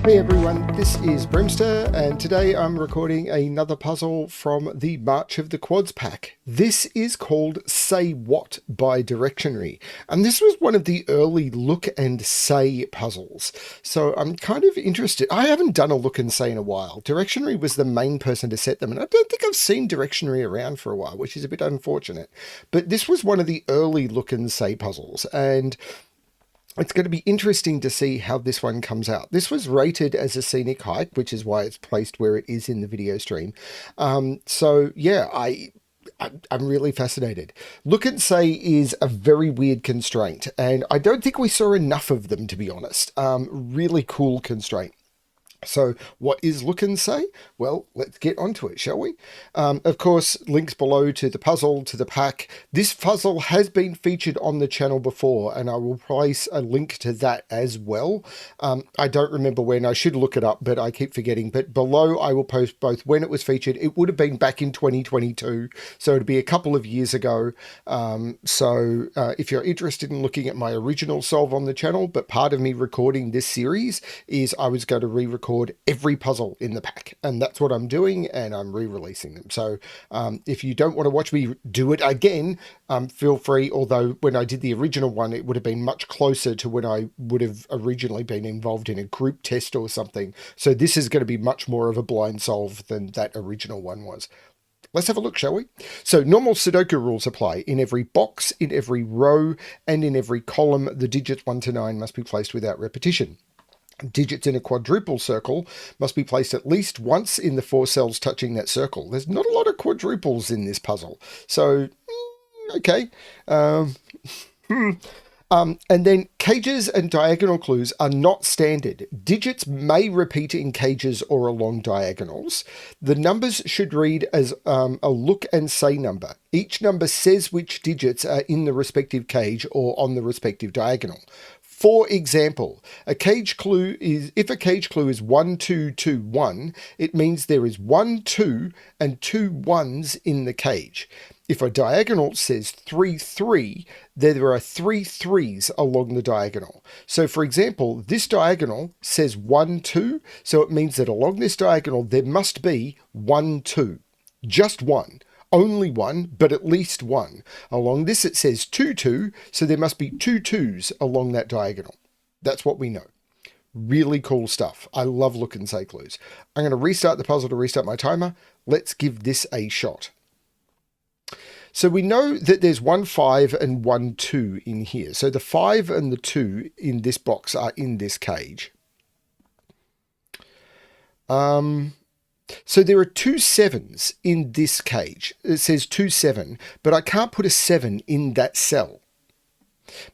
Hey everyone, this is BremSter, and today I'm recording another puzzle from the March of the Quads pack. This is called Say What by Directionary, and this was one of the early look and say puzzles. So I'm kind of interested. I haven't done a look and say in a while. Directionary was the main person to set them, and I don't think I've seen Directionary around for a while, which is a bit unfortunate. But this was one of the early look and say puzzles, and it's going to be interesting to see how this one comes out. This was rated as a scenic hike, which is why it's placed where it is in the video stream. So yeah, I'm really fascinated. Look and say is a very weird constraint, and I don't think we saw enough of them, to be honest. Really cool constraint. So what is look and say? Well, let's get onto it, shall we? Of course, links below to the puzzle, to the pack. This puzzle has been featured on the channel before, and I will place a link to that as well. I don't remember when. I should look it up, but I keep forgetting. But below, I will post both when it was featured. It would have been back in 2022, so it'd be a couple of years ago. If you're interested in looking at my original solve on the channel, but part of me recording this series is I was going to re-record every puzzle in the pack, and that's what I'm doing, and I'm re-releasing them. So if you don't want to watch me do it again, feel free, although when I did the original one it would have been much closer to when I would have originally been involved in a group test or something. So this is going to be much more of a blind solve than that original one was. Let's have a look, shall we? So normal Sudoku rules apply. In every box, in every row, and in every column, the digits 1 to 9 must be placed without repetition. Digits in a quadruple circle must be placed at least once in the 4 cells touching that circle. There's not a lot of quadruples in this puzzle, so okay. And then cages and diagonal clues are not standard. Digits may repeat in cages or along diagonals. The numbers should read as a look and say number. Each number says which digits are in the respective cage or on the respective diagonal. For example, if a cage clue is 1, 2, 2, 1, it means there is 1, 2, and 2 1s in the cage. If a diagonal says 3, 3, there are 3 3s along the diagonal. So for example, this diagonal says 1, 2, so it means that along this diagonal there must be 1, 2. Just one. Only one, but at least one. Along this it says 2, 2, so there must be 2 2s along that diagonal. That's what we know. Really cool stuff. I love look and say clues. I'm going to restart the puzzle to restart my timer. Let's give this a shot. So we know that there's 1 5 and 1 2 in here. So the 5 and the 2 in this box are in this cage. So there are 2 7s in this cage. It says 2 7, but I can't put a 7 in that cell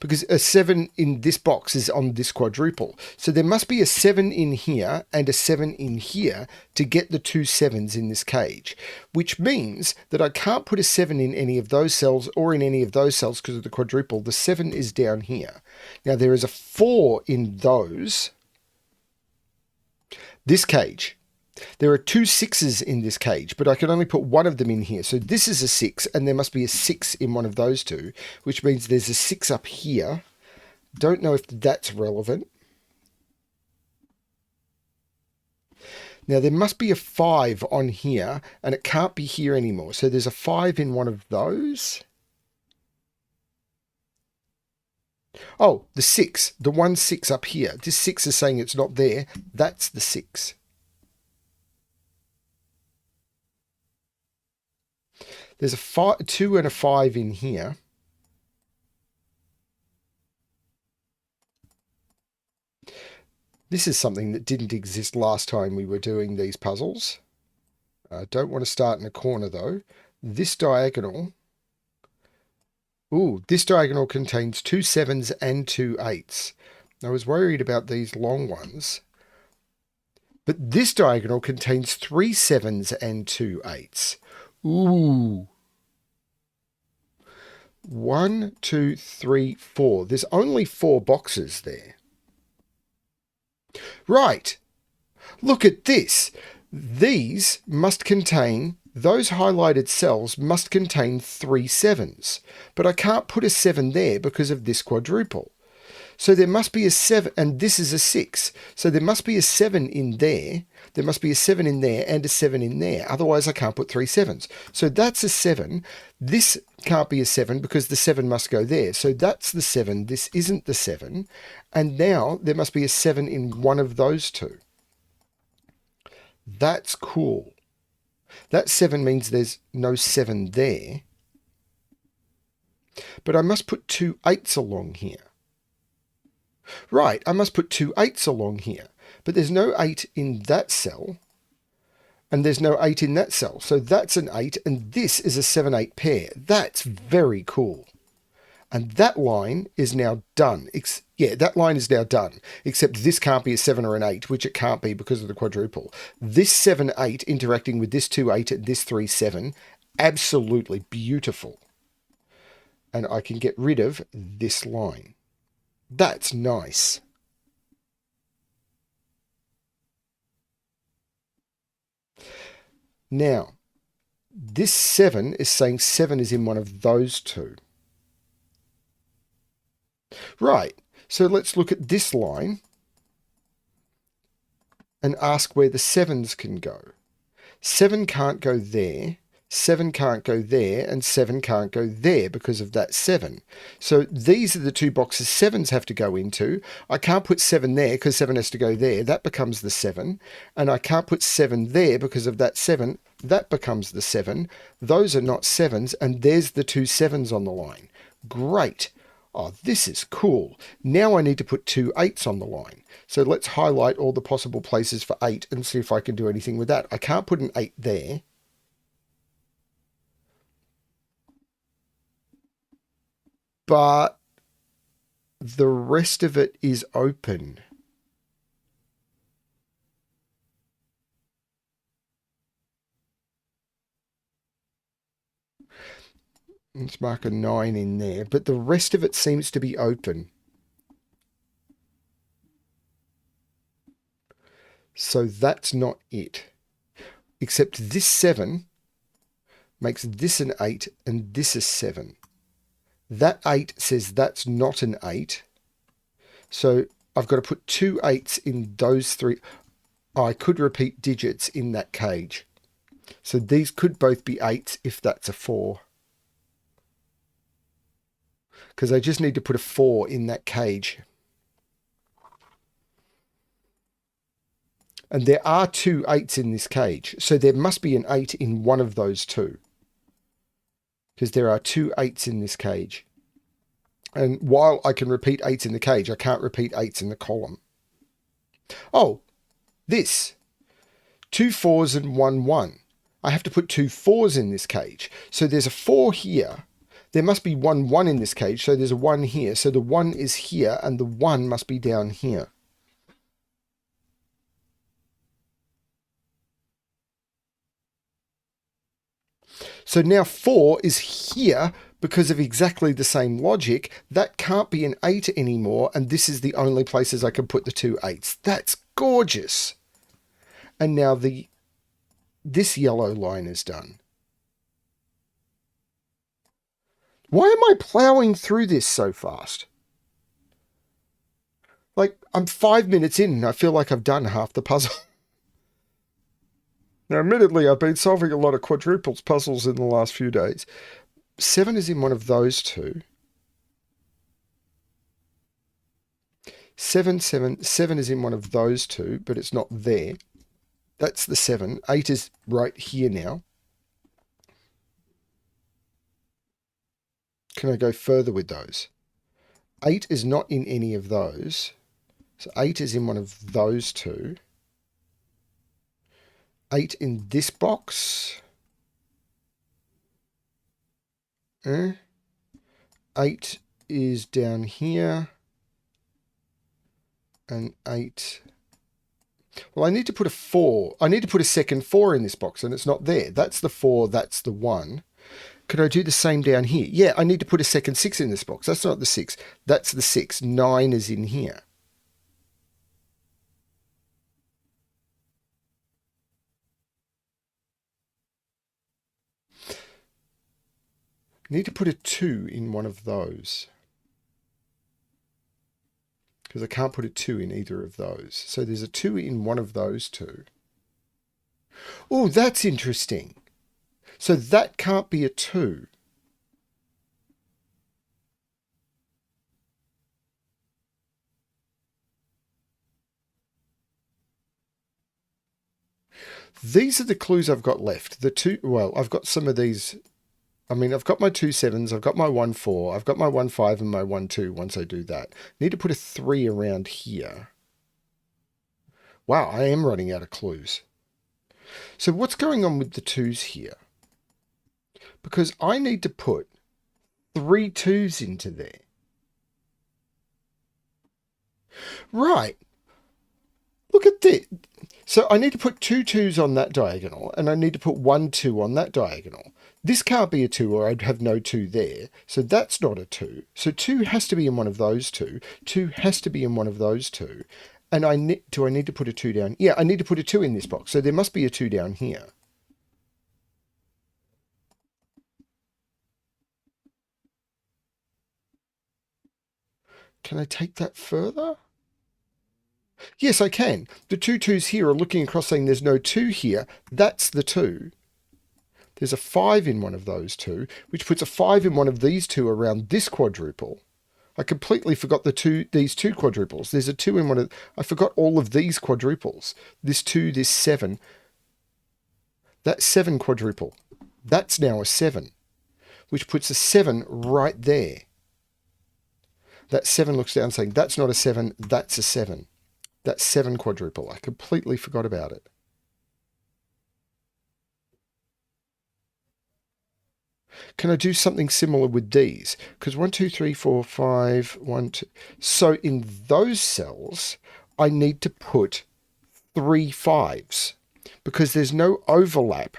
because a 7 in this box is on this quadruple. So there must be a 7 in here and a 7 in here to get the 2 7s in this cage, which means that I can't put a 7 in any of those cells or in any of those cells because of the quadruple. The 7 is down here. Now there is a 4 in this cage. There are 2 6s in this cage, but I can only put one of them in here. So this is a 6, and there must be a 6 in one of those two, which means there's a 6 up here. Don't know if that's relevant. Now there must be a 5 on here, and it can't be here anymore. So there's a 5 in one of those. Oh, the 6, the 1 6 up here. This 6 is saying it's not there. That's the 6. There's a 2 and a 5 in here. This is something that didn't exist last time we were doing these puzzles. I don't want to start in a corner though. This diagonal. Ooh, this diagonal contains 2 7s and 2 8s. I was worried about these long ones. But this diagonal contains 3 7s and 2 8s. Ooh. 1, 2, 3, 4. There's only 4 boxes there. Right. Look at this. These must contain, those highlighted cells must contain 3 7s. But I can't put a 7 there because of this quadruple. So there must be a 7, and this is a 6. So there must be a 7 in there. There must be a 7 in there and a 7 in there. Otherwise, I can't put 3 7s. So that's a 7. This can't be a 7 because the 7 must go there. So that's the 7. This isn't the 7. And now there must be a 7 in one of those two. That's cool. That 7 means there's no 7 there. But I must put 2 8s along here. Right, I must put 2 8s along here. But there's no 8 in that cell. And there's no 8 in that cell. So that's an 8, and this is a 7-8 pair. That's very cool. And that line is now done. Yeah, that line is now done. Except this can't be a 7 or an 8, which it can't be because of the quadruple. This 7-8 interacting with this 2-8 and this 3-7, absolutely beautiful. And I can get rid of this line. That's nice. Now, this 7 is saying 7 is in one of those two. Right, so let's look at this line and ask where the 7s can go. 7 can't go there, 7 can't go there, and 7 can't go there because of that 7. So these are the two boxes 7s have to go into. I can't put 7 there because 7 has to go there. That becomes the 7. And I can't put 7 there because of that 7. That becomes the 7. Those are not 7s, and there's the two 7s on the line. Great. Oh, this is cool. Now I need to put 2 8s on the line. So let's highlight all the possible places for 8 and see if I can do anything with that. I can't put an 8 there. But the rest of it is open. Let's mark a 9 in there, but the rest of it seems to be open. So that's not it. Except this 7 makes this an 8 and this a 7. That 8 says that's not an 8. So I've got to put 2 8s in those three. I could repeat digits in that cage. So these could both be 8s if that's a 4. Because I just need to put a 4 in that cage. And there are 2 8s in this cage. So there must be an 8 in one of those two. Because there are 2 8s in this cage. And while I can repeat 8s in the cage, I can't repeat 8s in the column. Oh, this. 2 4s and 1 1. I have to put 2 4s in this cage. So there's a 4 here. There must be 1 1 in this cage. So there's a 1 here. So the 1 is here and the 1 must be down here. So now 4 is here because of exactly the same logic. That can't be an 8 anymore, and this is the only places I can put the 2 8s. That's gorgeous. And now this yellow line is done. Why am I ploughing through this so fast? Like, I'm 5 minutes in and I feel like I've done half the puzzle. Now, admittedly, I've been solving a lot of quadruples puzzles in the last few days. 7 is in one of those two. 7 is in one of those two, but it's not there. That's the 7. 8 is right here now. Can I go further with those? 8 is not in any of those. So 8 is in one of those two. 8 in this box. 8 is down here. And 8. Well, I need to put a 4. I need to put a second 4 in this box, and it's not there. That's the 4, that's the 1. Could I do the same down here? Yeah, I need to put a second 6 in this box. That's not the 6. That's the 6. 9 is in here. I need to put a 2 in one of those. because I can't put a 2 in either of those. So there's a 2 in one of those two. Oh, that's interesting. So that can't be a 2. These are the clues I've got left. The two, well, I've got some of these. I mean, I've got my 2 7s, I've got my 1 4, I've got my 1 5 and my 1 2 once I do that. Need to put a 3 around here. Wow, I am running out of clues. So what's going on with the 2s here? Because I need to put 3 2s into there. Right. Look at this. So I need to put 2 2s on that diagonal, and I need to put 1 2 on that diagonal. This can't be a 2, or I'd have no 2 there. So that's not a 2. So 2 has to be in one of those two. 2 has to be in one of those two. And do I need to put a 2 down? Yeah, I need to put a 2 in this box. So there must be a 2 down here. Can I take that further? Yes, I can. The 2 2s here are looking across saying there's no 2 here. That's the 2. There's a 5 in one of those two, which puts a 5 in one of these two around this quadruple. I completely forgot these two quadruples. There's a 2 in one of... I forgot all of these quadruples. This 2, this 7. That 7 quadruple. That's now a 7, which puts a 7 right there. That 7 looks down saying, that's not a 7, that's a 7. That's 7 quadruple. I completely forgot about it. Can I do something similar with these? Because 1, 2, 3, 4, 5, 1, 2. So in those cells, I need to put 3 5s because there's no overlap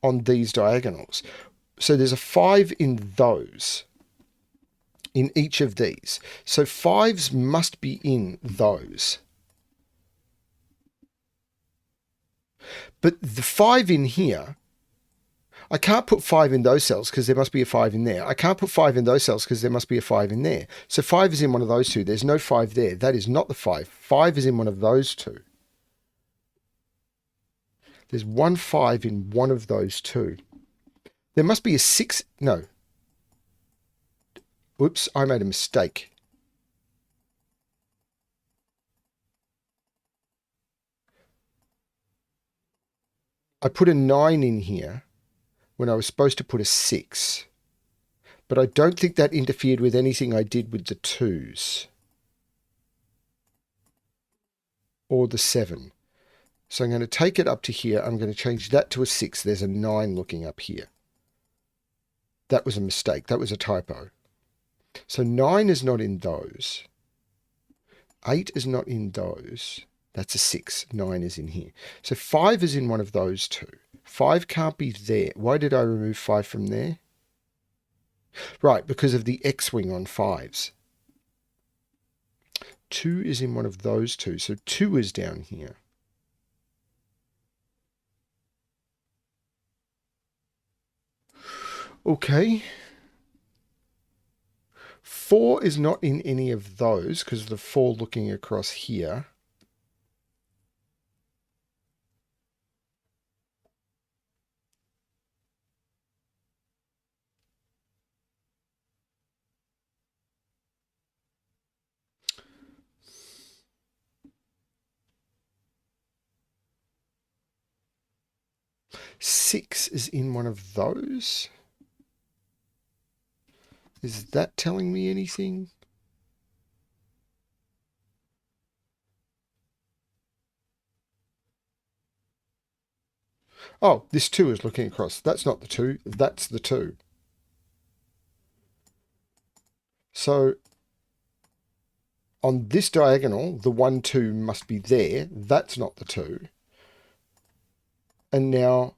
on these diagonals. So there's a 5 in those, in each of these. So 5s must be in those. But the 5 in here, I can't put 5 in those cells because there must be a 5 in there. I can't put 5 in those cells because there must be a 5 in there. So 5 is in one of those two. There's no 5 there. That is not the 5. 5 is in one of those two. There's 1 5 in one of those two. There must be a 6. No. Oops, I made a mistake. I put a 9 in here when I was supposed to put a 6. But I don't think that interfered with anything I did with the 2s. Or the 7. So I'm going to take it up to here. I'm going to change that to a 6. There's a 9 looking up here. That was a mistake. That was a typo. So 9 is not in those. 8 is not in those. That's a 6. 9 is in here. So 5 is in one of those two. 5 can't be there. Why did I remove 5 from there? Right, because of the X-wing on 5s. 2 is in one of those two. So 2 is down here. Okay. 4 is not in any of those because of the 4 looking across here. Six is in one of those. Is that telling me anything? Oh, this 2 is looking across. That's not the 2. That's the 2. So on this diagonal, the 1, 2 must be there. That's not the 2. And now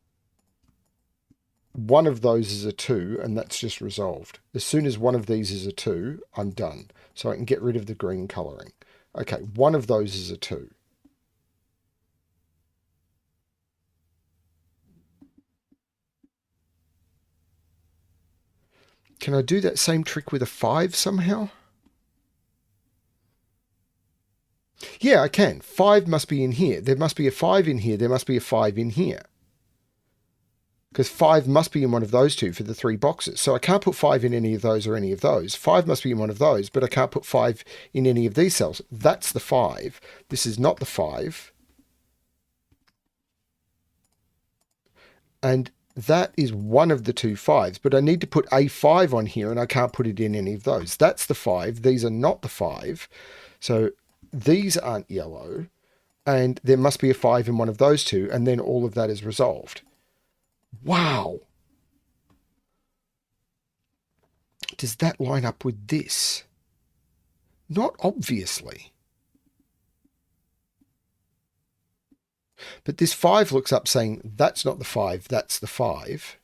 one of those is a 2, and that's just resolved. As soon as one of these is a 2, I'm done. So I can get rid of the green colouring. Okay, one of those is a 2. Can I do that same trick with a 5 somehow? Yeah, I can. 5 must be in here. There must be a 5 in here. There must be a 5 in here. Because 5 must be in one of those two for the 3 boxes. So I can't put 5 in any of those or any of those. 5 must be in one of those, but I can't put 5 in any of these cells. That's the 5. This is not the 5. And that is one of the two 5s, but I need to put a 5 on here and I can't put it in any of those. That's the 5. These are not the 5. So these aren't yellow. And there must be a 5 in one of those two, and then all of that is resolved. Wow. Does that line up with this? Not obviously. But this 5 looks up saying, that's not the 5, that's the 5.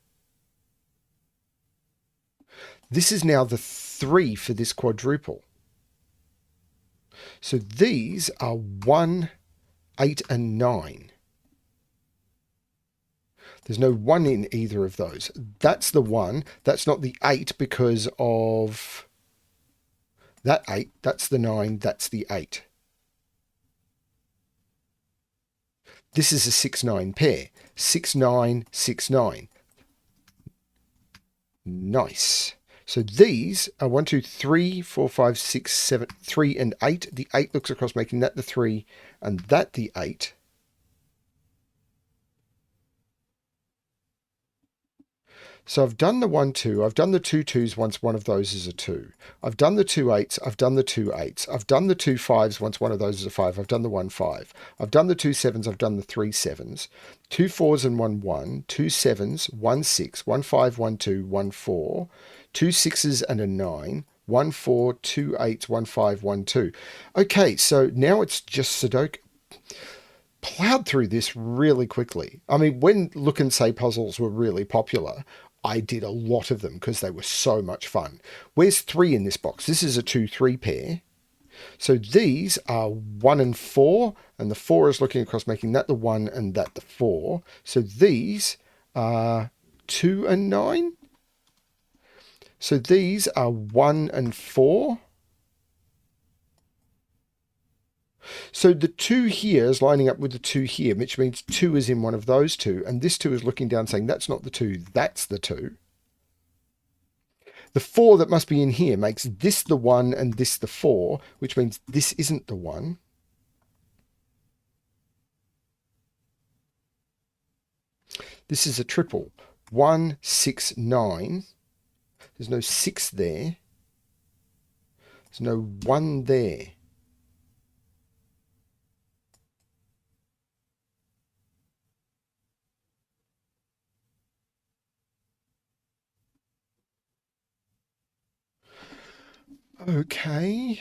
This is now the 3 for this quadruple. So these are 1, 8, and 9. There's no 1 in either of those. That's the 1. That's not the 8 because of that 8. That's the 9. That's the 8. This is a 6-9 pair. 6-9, 6-9. Nice. So these are 1, 2, 3, 4, 5, 6, 7, 3, and 8. The 8 looks across, making that the 3, and that the 8. So I've done the 1, 2. I've done the 2 2s once one of those is a 2. I've done the 2 8s. I've done the 2 8s. I've done the 2 5s once one of those is a 5. I've done the 1 5. I've done the 2 7s. I've done the 3 7s. 2 4s and 1 1. 2 7s, 1 6, 1 5, 1 2, 1 4. 2 6s and a 9. 1 4, 2 8s, 1 5, 1 2. Okay, so now it's just Sudoku. Plowed through this really quickly. I mean, when Look-and-Say puzzles were really popular, I did a lot of them because they were so much fun. Where's 3 in this box? This is a 2 3 pair. So these are 1 and 4, and the 4 is looking across, making that the 1 and that the 4. So these are 2 and 9. So these are 1 and 4. So the 2 here is lining up with the 2 here, which means 2 is in one of those two. And this 2 is looking down saying, that's not the 2, that's the 2. The 4 that must be in here makes this the 1 and this the 4, which means this isn't the 1. This is a triple. 1, 6, 9. There's no 6 there. There's no 1 there. Okay.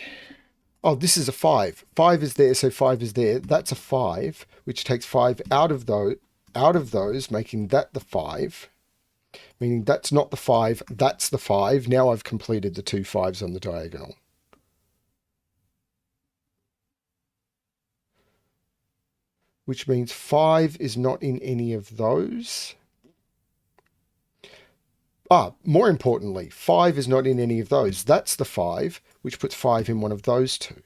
Oh, this is a 5. 5 is there, so 5 is there. That's a 5, which takes 5 out of those, making that the 5. Meaning that's not the 5, that's the 5. Now I've completed the 2 5s on the diagonal. Which means 5 is not in any of those. More importantly, 5 is not in any of those. That's the 5, which puts 5 in one of those two.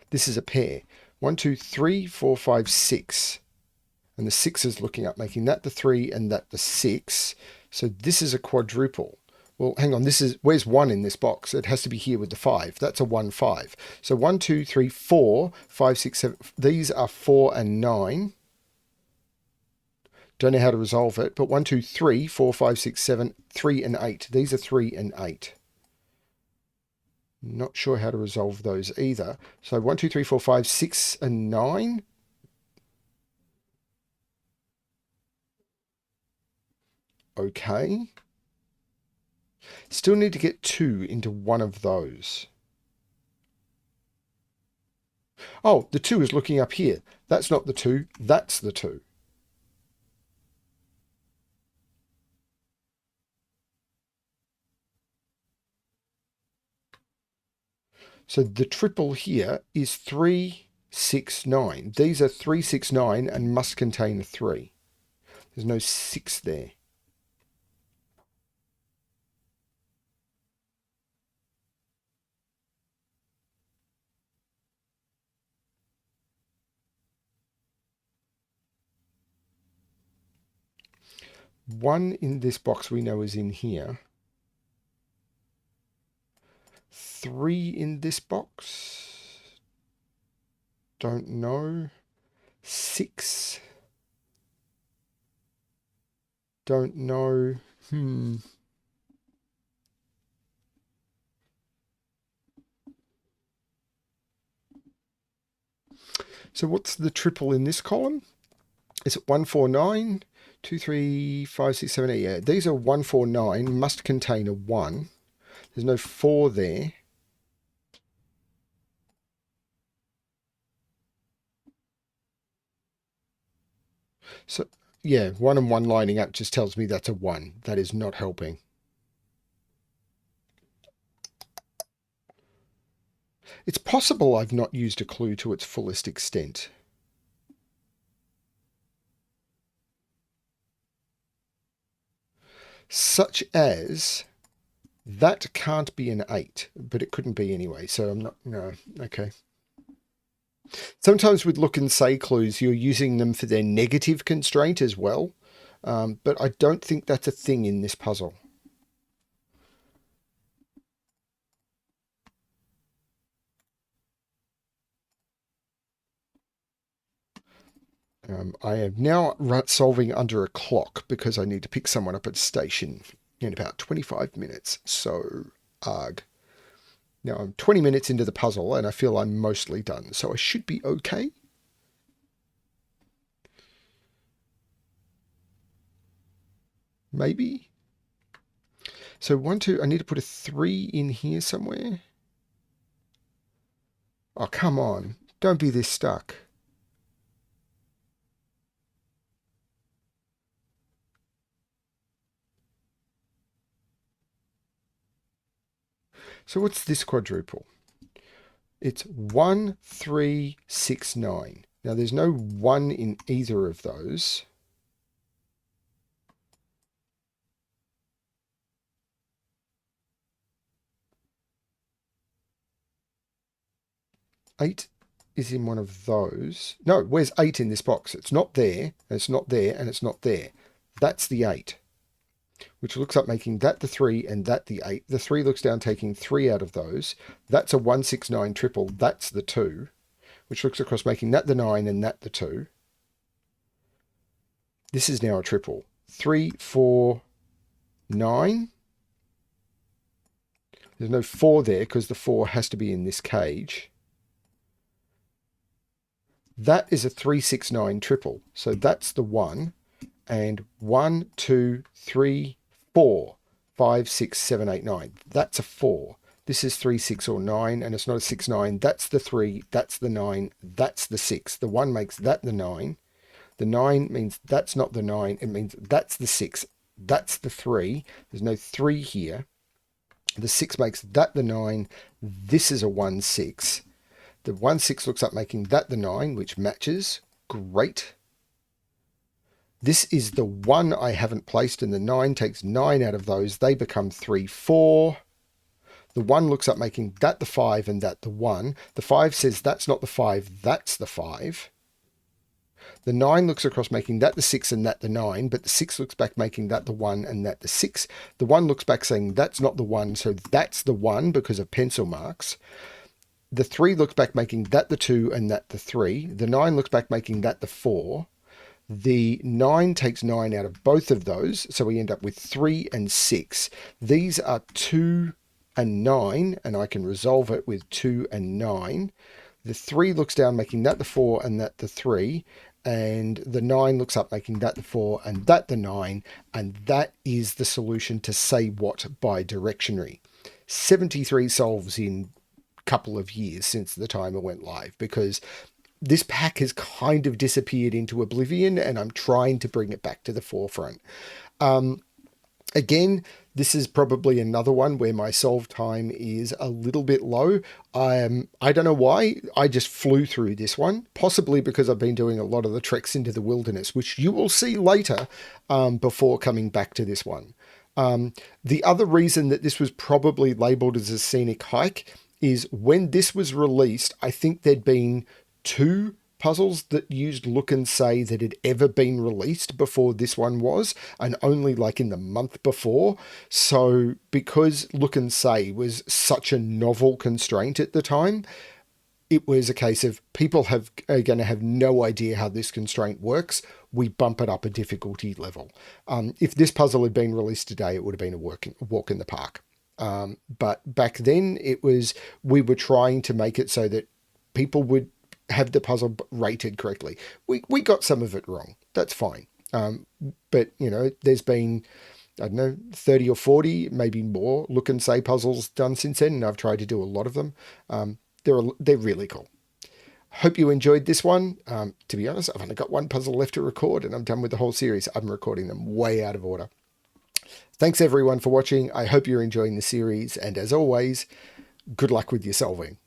This is a pair. 1, 2, 3, 4, 5, 6. And the 6 is looking up, making that the 3 and that the 6. So this is a quadruple. Well, hang on, where's 1 in this box? It has to be here with the 5. That's a 1, 5. So 1, 2, 3, 4, 5, 6, 7. These are 4 and 9. Don't know how to resolve it, but 1, 2, 3, 4, 5, 6, 7, 3 and 8. These are 3 and 8. Not sure how to resolve those either. So 1, 2, 3, 4, 5, 6 and 9. Okay. Still need to get 2 into one of those. Oh, the 2 is looking up here. That's not the 2, that's the 2. So the triple here is 3, 6, 9. These are 3, 6, 9 and must contain a 3. There's no 6 there. 1 in this box we know is in here. 3 in this box. Don't know. 6. Don't know. So what's the triple in this column? Is it 149? 2, 3, 5, 6, 7, 8. Yeah, these are 149, must contain a 1. There's no 4 there. So, yeah, 1 and 1 lining up just tells me that's a 1. That is not helping. It's possible I've not used a clue to its fullest extent. Such as, that can't be an 8, but it couldn't be anyway, so I'm not, no, okay. Sometimes with look and say clues, you're using them for their negative constraint as well, but I don't think that's a thing in this puzzle. I am now solving under a clock because I need to pick someone up at station in about 25 minutes. So, arg. Now I'm 20 minutes into the puzzle and I feel I'm mostly done, so I should be okay. Maybe. So 1, 2, I need to put a 3 in here somewhere. Oh, come on. Don't be this stuck. So what's this quadruple? It's 1, 3, 6, 9. Now there's no 1 in either of those. Eight is in one of those. No, where's 8 in this box? It's not there, and it's not there, and it's not there. That's the 8, which looks like making that the 3 and that the 8. The 3 looks down taking 3 out of those. That's a 1, 6, 9 triple. That's the 2, which looks across making that the 9 and that the 2. This is now a triple. 3, 4, 9. There's no 4 there because the 4 has to be in this cage. That is a 3, 6, 9 triple. So that's the 1. And 1, 2, 3, 4, 5, 6, 7, 8, 9. That's a 4. This is 3, 6, or 9, and it's not a 6, 9. That's the 3, that's the 9, that's the 6. The 1 makes that the 9. The 9 means that's not the 9. It means that's the 6. That's the 3. There's no 3 here. The 6 makes that the 9. This is a 1, 6. The 1, 6 looks up making that the 9, which matches. Great. This is the 1 I haven't placed, and the 9 takes 9 out of those. They become 3, 4. The 1 looks up making that the 5 and that the 1. The 5 says that's not the 5, that's the 5. The 9 looks across making that the 6 and that the 9, but the 6 looks back making that the 1 and that the 6. The 1 looks back saying that's not the 1, so that's the 1 because of pencil marks. The 3 looks back making that the 2 and that the 3. The 9 looks back making that the 4. The 9 takes 9 out of both of those, so we end up with 3 and 6. These are 2 and 9, and I can resolve it with 2 and 9. The 3 looks down, making that the 4 and that the 3, and the 9 looks up, making that the 4 and that the 9, and that is the solution to Say What by Directionary. 73 solves in couple of years since the timer went live, because this pack has kind of disappeared into oblivion and I'm trying to bring it back to the forefront. Again, this is probably another one where my solve time is a little bit low. I don't know why. I just flew through this one, possibly because I've been doing a lot of the treks into the wilderness, which you will see later before coming back to this one. The other reason that this was probably labeled as a scenic hike is when this was released, I think there'd been 2 puzzles that used Look and Say that had ever been released before this one was, and only like in the month before. So because Look and Say was such a novel constraint at the time, it was a case of people are going to have no idea how this constraint works. We bump it up a difficulty level. If this puzzle had been released today, it would have been a walk in the park. But back then, we were trying to make it so that people would have the puzzle rated correctly. We got some of it wrong. That's fine. But, there's been, I don't know, 30 or 40, maybe more Look and Say puzzles done since then, and I've tried to do a lot of them. They're really cool. Hope you enjoyed this one. To be honest, I've only got one puzzle left to record, and I'm done with the whole series. I'm recording them way out of order. Thanks everyone for watching. I hope you're enjoying the series, and as always, good luck with your solving.